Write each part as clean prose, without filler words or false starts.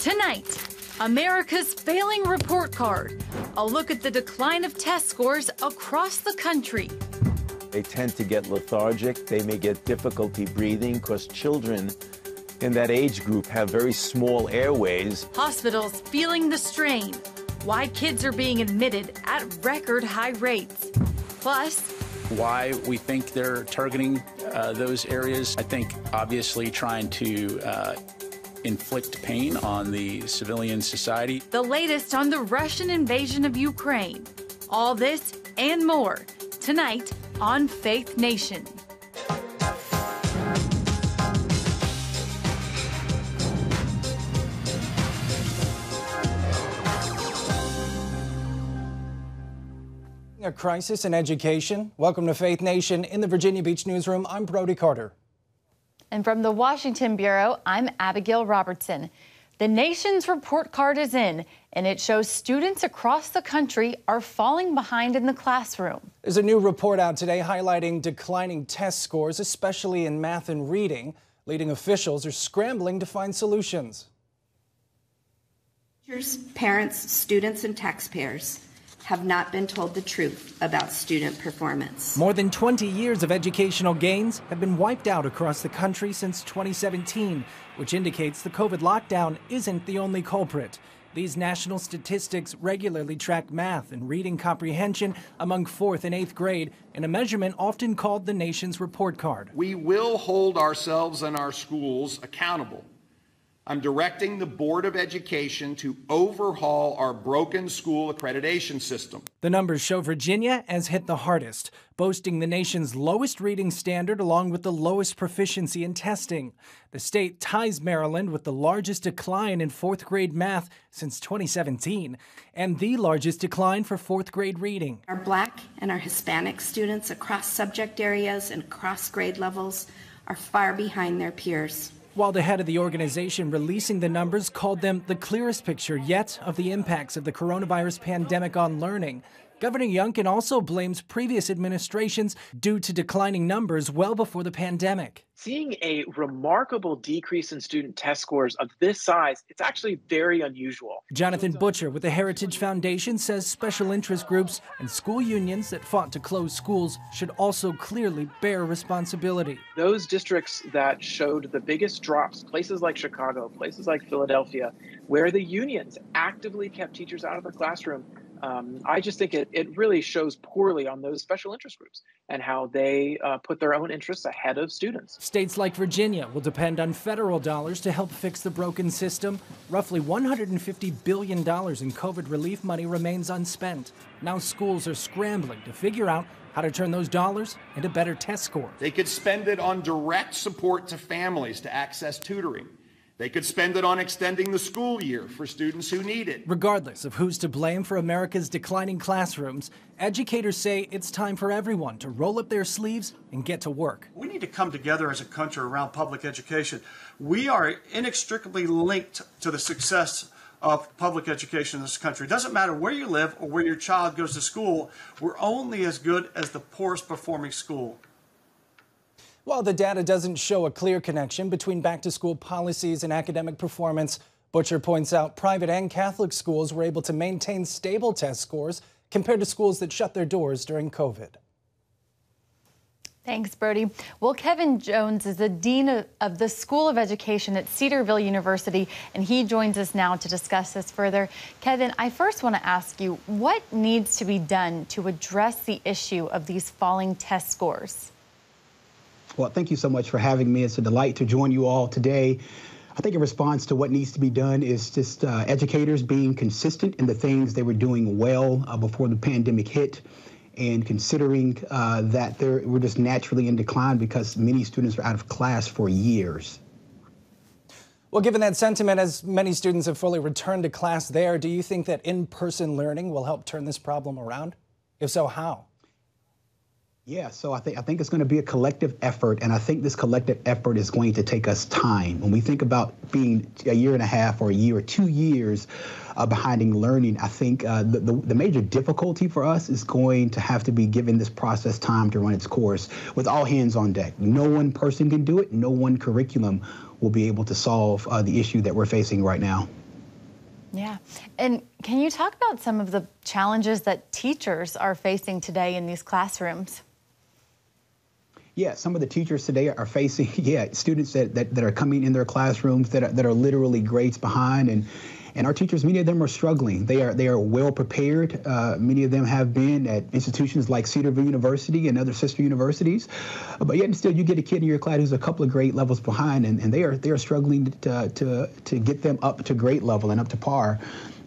Tonight, America's failing report card. A look at the decline of test scores across the country. They tend to get lethargic. They may get difficulty breathing because children in that age group have very small airways. Hospitals feeling the strain. Why kids are being admitted at record high rates. Plus, why we think they're targeting those areas. I think obviously trying to inflict pain on the civilian society. The latest on the Russian invasion of Ukraine. All this and more tonight on Faith Nation. A crisis in education. Welcome to Faith Nation. In the Virginia Beach newsroom, I'm Brody Carter. And from the Washington Bureau, I'm Abigail Robertson. The nation's report card is in, and it shows students across the country are falling behind in the classroom. There's a new report out today highlighting declining test scores, especially in math and reading. Leading officials are scrambling to find solutions. Teachers, parents, students, and taxpayers have not been told the truth about student performance. More than 20 years of educational gains have been wiped out across the country since 2017, which indicates the COVID lockdown isn't the only culprit. These national statistics regularly track math and reading comprehension among 4th and 8th grade in a measurement often called the nation's report card. We will hold ourselves and our schools accountable. I'm directing the Board of Education to overhaul our broken school accreditation system. The numbers show Virginia has hit the hardest, boasting the nation's lowest reading standard along with the lowest proficiency in testing. The state ties Maryland with the largest decline in 4th grade math since 2017 and the largest decline for 4th grade reading. Our Black and our Hispanic students across subject areas and across grade levels are far behind their peers. While the head of the organization releasing the numbers called them the clearest picture yet of the impacts of the coronavirus pandemic on learning, Governor Youngkin also blames previous administrations due to declining numbers well before the pandemic. Seeing a remarkable decrease in student test scores of this size, it's actually very unusual. Jonathan Butcher with the Heritage Foundation says special interest groups and school unions that fought to close schools should also clearly bear responsibility. Those districts that showed the biggest drops, places like Chicago, places like Philadelphia, where the unions actively kept teachers out of the classroom, I just think it really shows poorly on those special interest groups and how they put their own interests ahead of students. States like Virginia will depend on federal dollars to help fix the broken system. Roughly $150 billion in COVID relief money remains unspent. Now schools are scrambling to figure out how to turn those dollars into better test scores. They could spend it on direct support to families to access tutoring. They could spend it on extending the school year for students who need it. Regardless of who's to blame for America's declining classrooms, educators say it's time for everyone to roll up their sleeves and get to work. We need to come together as a country around public education. We are inextricably linked to the success of public education in this country. It doesn't matter where you live or where your child goes to school. We're only as good as the poorest performing school. While the data doesn't show a clear connection between back-to-school policies and academic performance, Butcher points out private and Catholic schools were able to maintain stable test scores compared to schools that shut their doors during COVID. Thanks, Brody. Well, Kevin Jones is the Dean of the School of Education at Cedarville University, and he joins us now to discuss this further. Kevin, I first want to ask you, what needs to be done to address the issue of these falling test scores? Well, thank you so much for having me. It's a delight to join you all today. I think in response to what needs to be done is just educators being consistent in the things they were doing well before the pandemic hit, and considering that we're just naturally in decline because many students are out of class for years. Well, given that sentiment, as many students have fully returned to class there, do you think that in-person learning will help turn this problem around? If so, how? Yeah, so I think it's going to be a collective effort, and I think this collective effort is going to take us time. When we think about being a year and a half or a year or 2 years behind in learning, I think the major difficulty for us is going to have to be given this process time to run its course with all hands on deck. No one person can do it. No one curriculum will be able to solve the issue that we're facing right now. Yeah. And can you talk about some of the challenges that teachers are facing today in these classrooms? Yeah, some of the teachers today are facing, students that are coming in their classrooms that are literally grades behind, and our teachers, many of them are struggling. They are well prepared. Many of them have been at institutions like Cedarville University and other sister universities, but yet and still, you get a kid in your class who's a couple of grade levels behind, and they are struggling to get them up to grade level and up to par.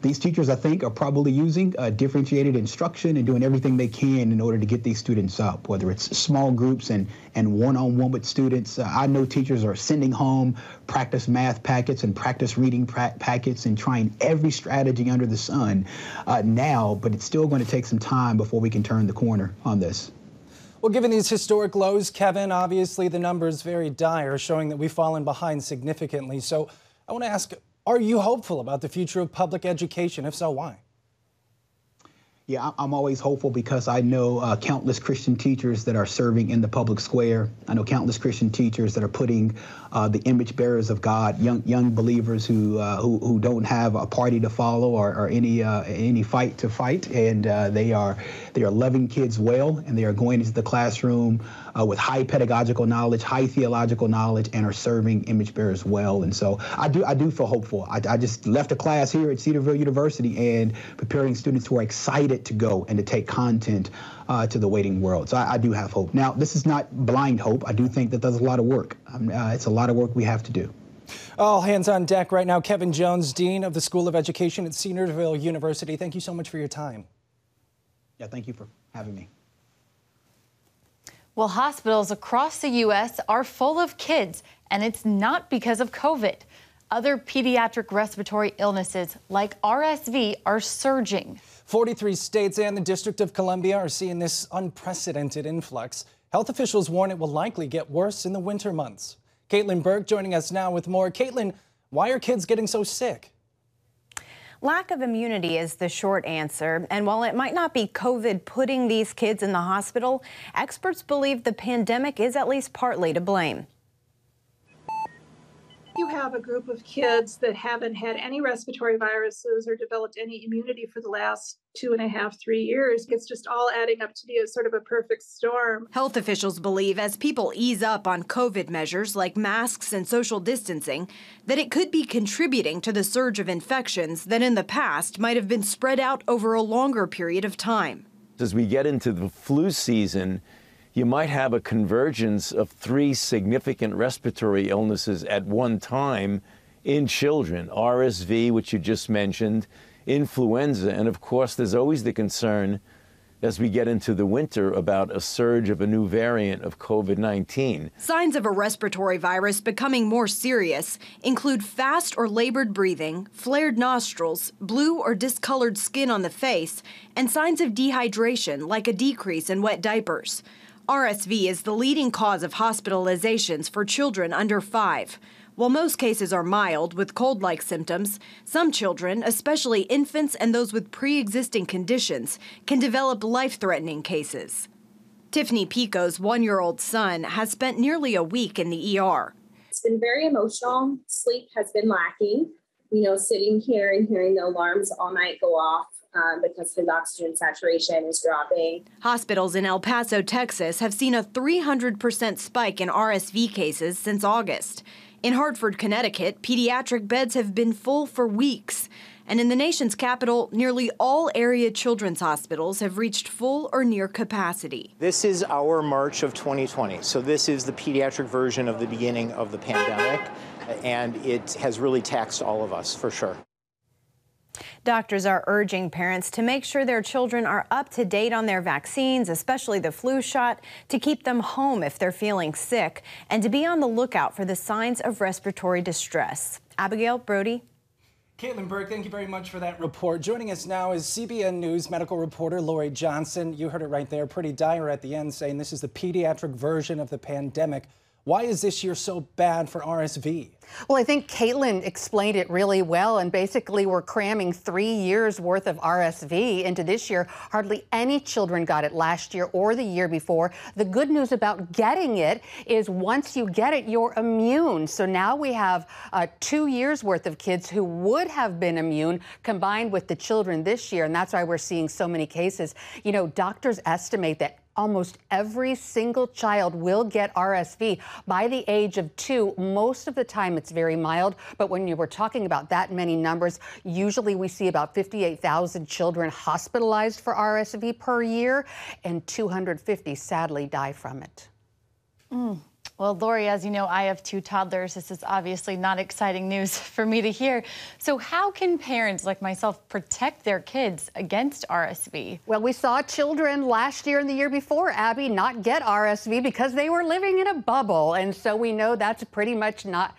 These teachers, I think, are probably using differentiated instruction and doing everything they can in order to get these students up, whether it's small groups and one-on-one with students. I know teachers are sending home practice math packets and practice reading packets and trying every strategy under the sun now, but it's still going to take some time before we can turn the corner on this. Well, given these historic lows, Kevin, obviously the numbers very dire, showing that we've fallen behind significantly. So I want to ask, are you hopeful about the future of public education? If so, why? Yeah, I'm always hopeful because I know countless Christian teachers that are serving in the public square. I know countless Christian teachers that are putting the image bearers of God, young believers who don't have a party to follow or any fight to fight, and they are loving kids well, and they are going into the classroom with high pedagogical knowledge, high theological knowledge, and are serving image bearers well. And so I do feel hopeful. I just left a class here at Cedarville University and preparing students who are excited to go and to take content to the waiting world. So I do have hope. Now, this is not blind hope. I do think that there's a lot of work. It's a lot of work we have to do. All hands on deck right now. Kevin Jones, Dean of the School of Education at Cedarville University. Thank you so much for your time. Yeah, thank you for having me. Well, hospitals across the U.S. are full of kids, and it's not because of COVID. Other pediatric respiratory illnesses like RSV are surging. 43 states and the District of Columbia are seeing this unprecedented influx. Health officials warn it will likely get worse in the winter months. Caitlin Burke joining us now with more. Caitlin, why are kids getting so sick? Lack of immunity is the short answer, and while it might not be COVID putting these kids in the hospital, experts believe the pandemic is at least partly to blame. You have a group of kids that haven't had any respiratory viruses or developed any immunity for the last 2.5, 3 years. It's just all adding up to be a sort of a perfect storm. Health officials believe as people ease up on COVID measures like masks and social distancing, that it could be contributing to the surge of infections that in the past might have been spread out over a longer period of time. As we get into the flu season, you might have a convergence of 3 significant respiratory illnesses at one time in children. RSV, which you just mentioned, influenza, and of course there's always the concern as we get into the winter about a surge of a new variant of COVID-19. Signs of a respiratory virus becoming more serious include fast or labored breathing, flared nostrils, blue or discolored skin on the face, and signs of dehydration like a decrease in wet diapers. RSV is the leading cause of hospitalizations for children under 5. While most cases are mild with cold-like symptoms, some children, especially infants and those with pre-existing conditions, can develop life-threatening cases. Tiffany Pico's 1-year-old son has spent nearly a week in the ER. It's been very emotional. Sleep has been lacking. Sitting here and hearing the alarms all night go off because his oxygen saturation is dropping. Hospitals in El Paso, Texas have seen a 300% spike in RSV cases since August. In Hartford, Connecticut, pediatric beds have been full for weeks. And in the nation's capital, nearly all area children's hospitals have reached full or near capacity. This is our March of 2020. So this is the pediatric version of the beginning of the pandemic. And it has really taxed all of us, for sure. Doctors are urging parents to make sure their children are up to date on their vaccines, especially the flu shot, to keep them home if they're feeling sick, and to be on the lookout for the signs of respiratory distress. Abigail, Brody. Caitlin Burke, thank you very much for that report. Joining us now is CBN News medical reporter Lori Johnson. You heard it right there, pretty dire at the end, saying this is the pediatric version of the pandemic. Why is this year so bad for RSV? Well, I think Caitlin explained it really well, and basically we're cramming 3 years worth of RSV into this year. Hardly any children got it last year or the year before. The good news about getting it is once you get it, you're immune. So now we have 2 years worth of kids who would have been immune combined with the children this year, and that's why we're seeing so many cases. You know, doctors estimate that almost every single child will get RSV by the age of 2. Most of the time it's very mild, but when you were talking about that many numbers, usually we see about 58,000 children hospitalized for RSV per year, and 250 sadly die from it. Well, Lori, as you know, I have 2 toddlers. This is obviously not exciting news for me to hear. So how can parents like myself protect their kids against RSV? Well, we saw children last year and the year before, Abby, not get RSV because they were living in a bubble. And so we know that's pretty much not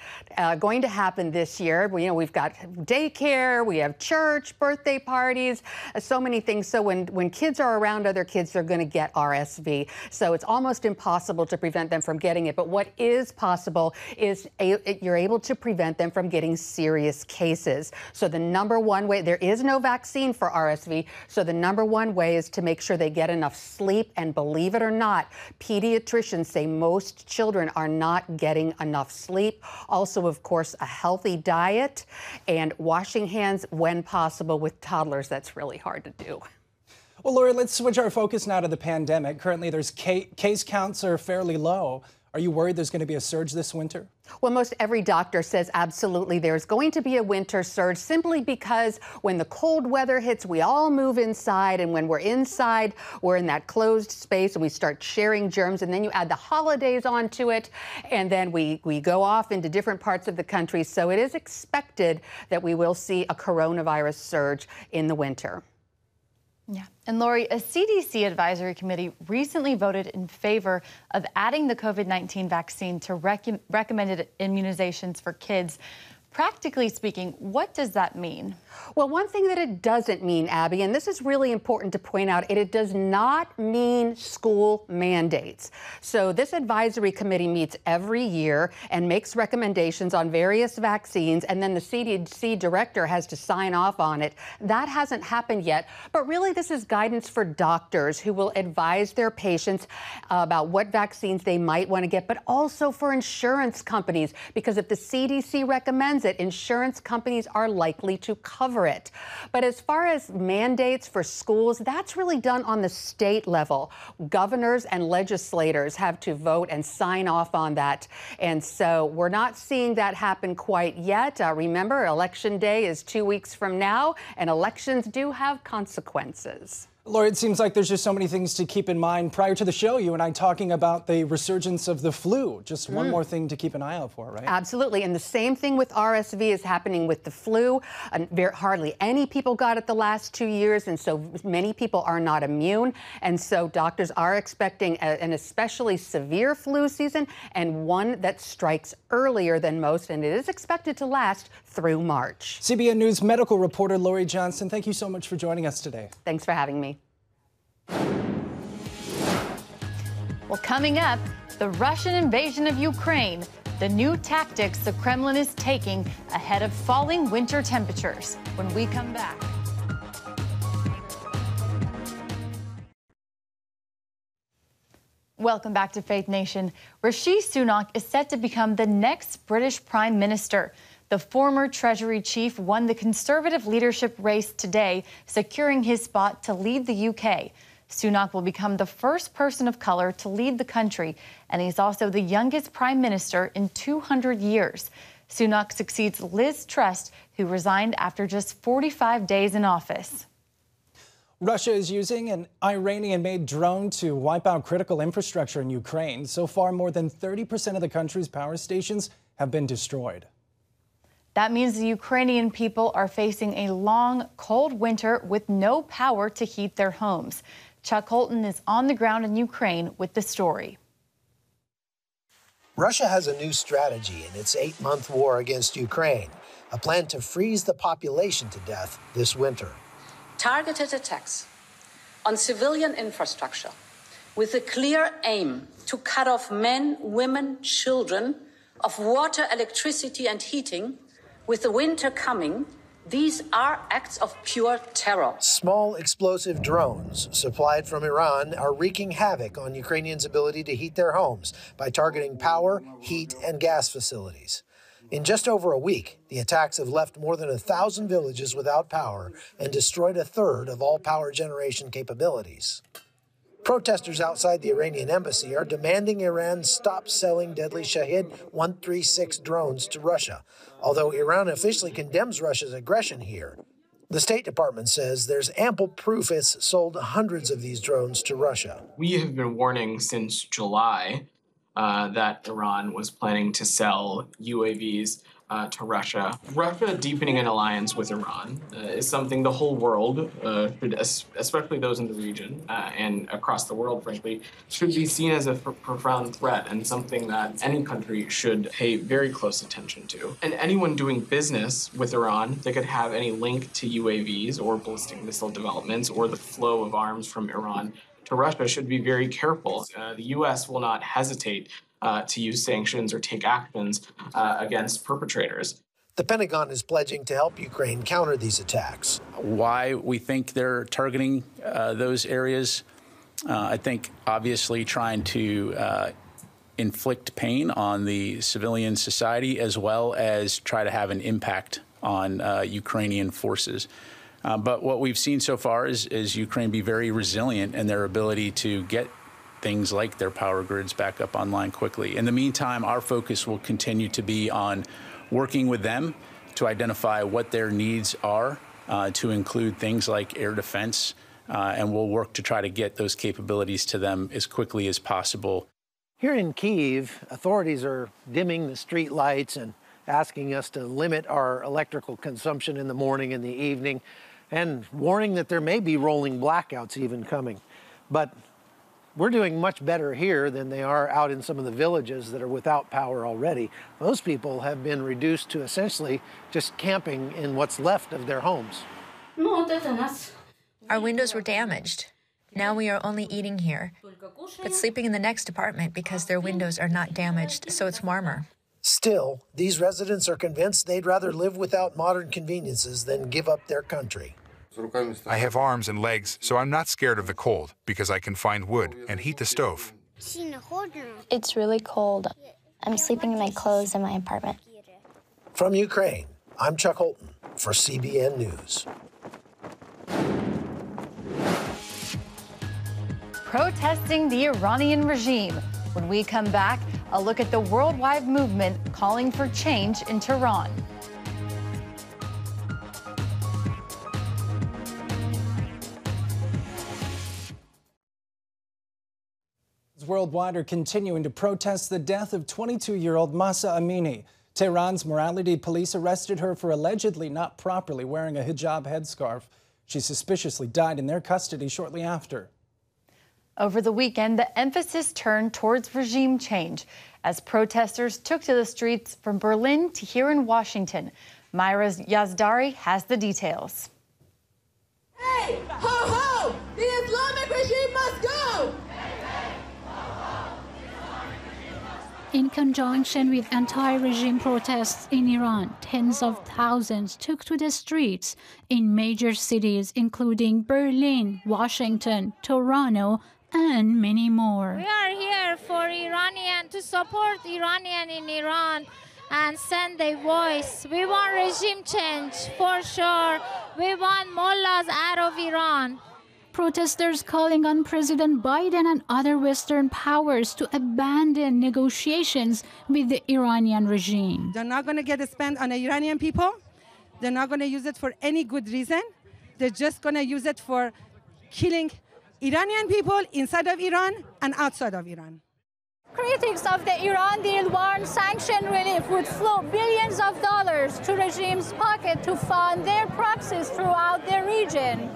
going to happen this year. We've got daycare, we have church, birthday parties, so many things. So when kids are around other kids, they're going to get RSV. So it's almost impossible to prevent them from getting it. But what is possible is you're able to prevent them from getting serious cases. So the number one way, there is no vaccine for RSV, so the number one way is to make sure they get enough sleep. And believe it or not, pediatricians say most children are not getting enough sleep. Also, of course, a healthy diet and washing hands when possible. With toddlers, that's really hard to do. Well, Lori, let's switch our focus now to the pandemic. Currently, there's case counts are fairly low. Are you worried there's going to be a surge this winter? Well, most every doctor says absolutely there's going to be a winter surge simply because when the cold weather hits, we all move inside. And when we're inside, we're in that closed space and we start sharing germs. And then you add the holidays onto it. And then we go off into different parts of the country. So it is expected that we will see a coronavirus surge in the winter. Yeah. And Lori, a CDC advisory committee recently voted in favor of adding the COVID-19 vaccine to recommended immunizations for kids. Practically speaking, what does that mean? Well, one thing that it doesn't mean, Abby, and this is really important to point out, it does not mean school mandates. So this advisory committee meets every year and makes recommendations on various vaccines, and then the CDC director has to sign off on it. That hasn't happened yet, but really this is guidance for doctors who will advise their patients about what vaccines they might want to get, but also for insurance companies, because if the CDC recommends it, insurance companies are likely to cover it. But as far as mandates for schools, that's really done on the state level. Governors and legislators have to vote and sign off on that. And so we're not seeing that happen quite yet. Remember, Election Day is 2 weeks from now, and elections do have consequences. Lori, it seems like there's just so many things to keep in mind. Prior to the show, you and I talking about the resurgence of the flu. Just one more thing to keep an eye out for, right? Absolutely. And the same thing with RSV is happening with the flu. Hardly any people got it the last 2 years, and so many people are not immune. And so doctors are expecting an especially severe flu season, and one that strikes earlier than most, and it is expected to last through March. CBN News medical reporter Lori Johnson, thank you so much for joining us today. Thanks for having me. Well, coming up, the Russian invasion of Ukraine, the new tactics the Kremlin is taking ahead of falling winter temperatures. When we come back. Welcome back to Faith Nation. Rishi Sunak is set to become the next British Prime Minister. The former Treasury chief won the Conservative leadership race today, securing his spot to lead the UK. Sunak will become the first person of color to lead the country, and he's also the youngest prime minister in 200 years. Sunak succeeds Liz Truss, who resigned after just 45 days in office. Russia is using an Iranian-made drone to wipe out critical infrastructure in Ukraine. So far, more than 30% of the country's power stations have been destroyed. That means the Ukrainian people are facing a long, cold winter with no power to heat their homes. Chuck Holton is on the ground in Ukraine with the story. Russia has a new strategy in its 8-month war against Ukraine, a plan to freeze the population to death this winter. Targeted attacks on civilian infrastructure with a clear aim to cut off men, women, children of water, electricity and heating. With the winter coming, these are acts of pure terror. Small explosive drones supplied from Iran are wreaking havoc on Ukrainians' ability to heat their homes by targeting power, heat, and gas facilities. In just over a week, the attacks have left more than 1,000 villages without power and destroyed a third of all power generation capabilities. Protesters outside the Iranian embassy are demanding Iran stop selling deadly Shahed 136 drones to Russia, although Iran officially condemns Russia's aggression here. The State Department says there's ample proof it's sold hundreds of these drones to Russia. We have been warning since July that Iran was planning to sell UAVs to Russia. Russia deepening an alliance with Iran is something the whole world, especially those in the region and across the world, frankly, should be seen as a profound threat and something that any country should pay very close attention to. And anyone doing business with Iran that could have any link to UAVs or ballistic missile developments or the flow of arms from Iran to Russia should be very careful. The U.S. will not hesitate to use sanctions or take actions against perpetrators. The Pentagon is pledging to help Ukraine counter these attacks. Why we think they're targeting those areas, I think obviously trying to inflict pain on the civilian society as well as try to have an impact on Ukrainian forces. But what we've seen so far is Ukraine be very resilient in their ability to get things like their power grids back up online quickly. In the meantime, our focus will continue to be on working with them to identify what their needs are, to include things like air defense, and we'll work to try to get those capabilities to them as quickly as possible. Here in Kyiv, authorities are dimming the street lights and asking us to limit our electrical consumption in the morning and the evening, and warning that there may be rolling blackouts even coming. But we're doing much better here than they are out in some of the villages that are without power already. Those people have been reduced to essentially just camping in what's left of their homes. Our windows were damaged. Now we are only eating here, but sleeping in the next apartment because their windows are not damaged, so it's warmer. Still, these residents are convinced they'd rather live without modern conveniences than give up their country. I have arms and legs, so I'm not scared of the cold because I can find wood and heat the stove. It's really cold. I'm sleeping in my clothes in my apartment. From Ukraine, I'm Chuck Holton for CBN News. Protesting the Iranian regime. When we come back, a look at the worldwide movement calling for change in Tehran. Worldwide are continuing to protest the death of 22-year-old Mahsa Amini. Tehran's morality police arrested her for allegedly not properly wearing a hijab headscarf. She suspiciously died in their custody shortly after. Over the weekend, the emphasis turned towards regime change as protesters took to the streets from Berlin to here in Washington. Myra Yazdari has the details. Hey, ho, ho! The Islamic regime must go! In conjunction with anti-regime protests in Iran, tens of thousands took to the streets in major cities including Berlin, Washington, Toronto, and many more. We are here for Iranian to support Iranian in Iran and send a voice. We want regime change for sure. We want mullahs out of Iran. Protesters calling on President Biden and other Western powers to abandon negotiations with the Iranian regime. They're not going to get spent on the Iranian people. They're not going to use it for any good reason. They're just going to use it for killing Iranian people inside of Iran and outside of Iran. Critics of the Iran deal warn sanction relief would flow billions of dollars to regime's pocket to fund their proxies throughout the region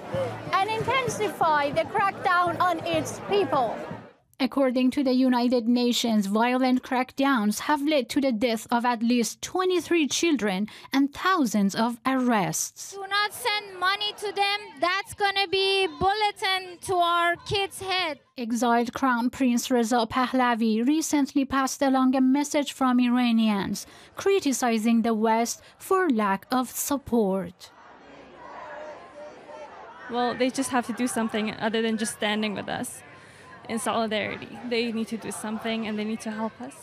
and intensify the crackdown on its people. According to the United Nations, violent crackdowns have led to the death of at least 23 children and thousands of arrests. Do not send money to them. That's going to be bulletin to our kids' head. Exiled Crown Prince Reza Pahlavi recently passed along a message from Iranians, criticizing the West for lack of support. Well, they just have to do something other than just standing with us in solidarity. They need to do something and they need to help us.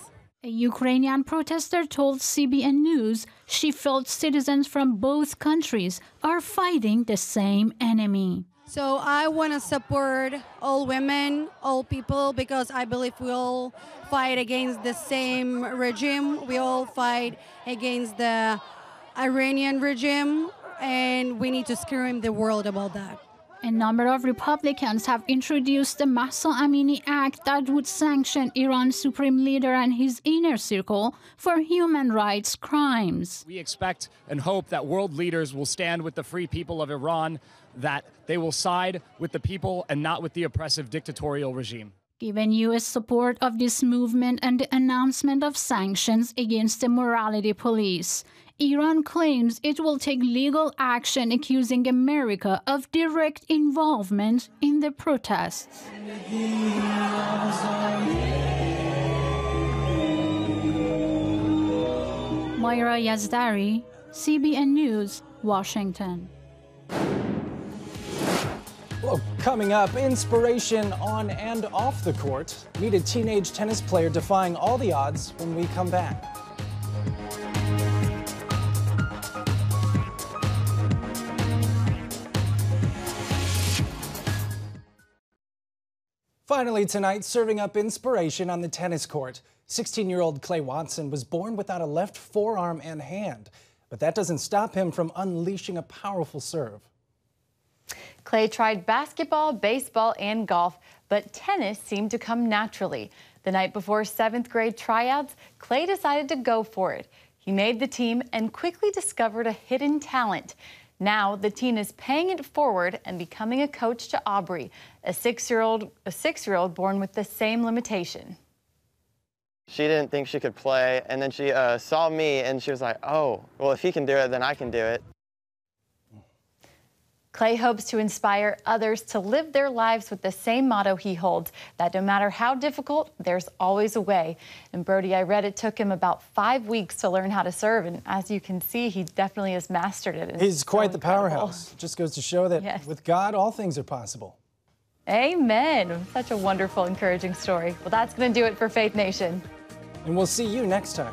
A Ukrainian protester told CBN News she felt citizens from both countries are fighting the same enemy. So I want to support all women, all people, because I believe we all fight against the same regime. We all fight against the Iranian regime, and we need to scream the world about that. A number of Republicans have introduced the Mahsa Amini Act that would sanction Iran's supreme leader and his inner circle for human rights crimes. We expect and hope that world leaders will stand with the free people of Iran, that they will side with the people and not with the oppressive dictatorial regime. Given U.S. support of this movement and the announcement of sanctions against the morality police, Iran claims it will take legal action accusing America of direct involvement in the protests. Myra Yazdari, CBN News, Washington. Well, coming up, inspiration on and off the court. Meet a teenage tennis player defying all the odds when we come back. Finally tonight, serving up inspiration on the tennis court. 16-year-old Clay Watson was born without a left forearm and hand, but that doesn't stop him from unleashing a powerful serve. Clay tried basketball, baseball, and golf, but tennis seemed to come naturally. The night before 7th grade tryouts, Clay decided to go for it. He made the team and quickly discovered a hidden talent. Now the teen is paying it forward and becoming a coach to Aubrey, a six-year-old born with the same limitation. She didn't think she could play, and then she saw me, and she was like, oh, well, if he can do it, then I can do it. Clay hopes to inspire others to live their lives with the same motto he holds, that no matter how difficult, there's always a way. And Brody, I read it took him about 5 weeks to learn how to serve, and as you can see, he definitely has mastered it. He's quite the powerhouse. It just goes to show that with God, all things are possible. Amen. Such a wonderful, encouraging story. Well, that's going to do it for Faith Nation. And we'll see you next time.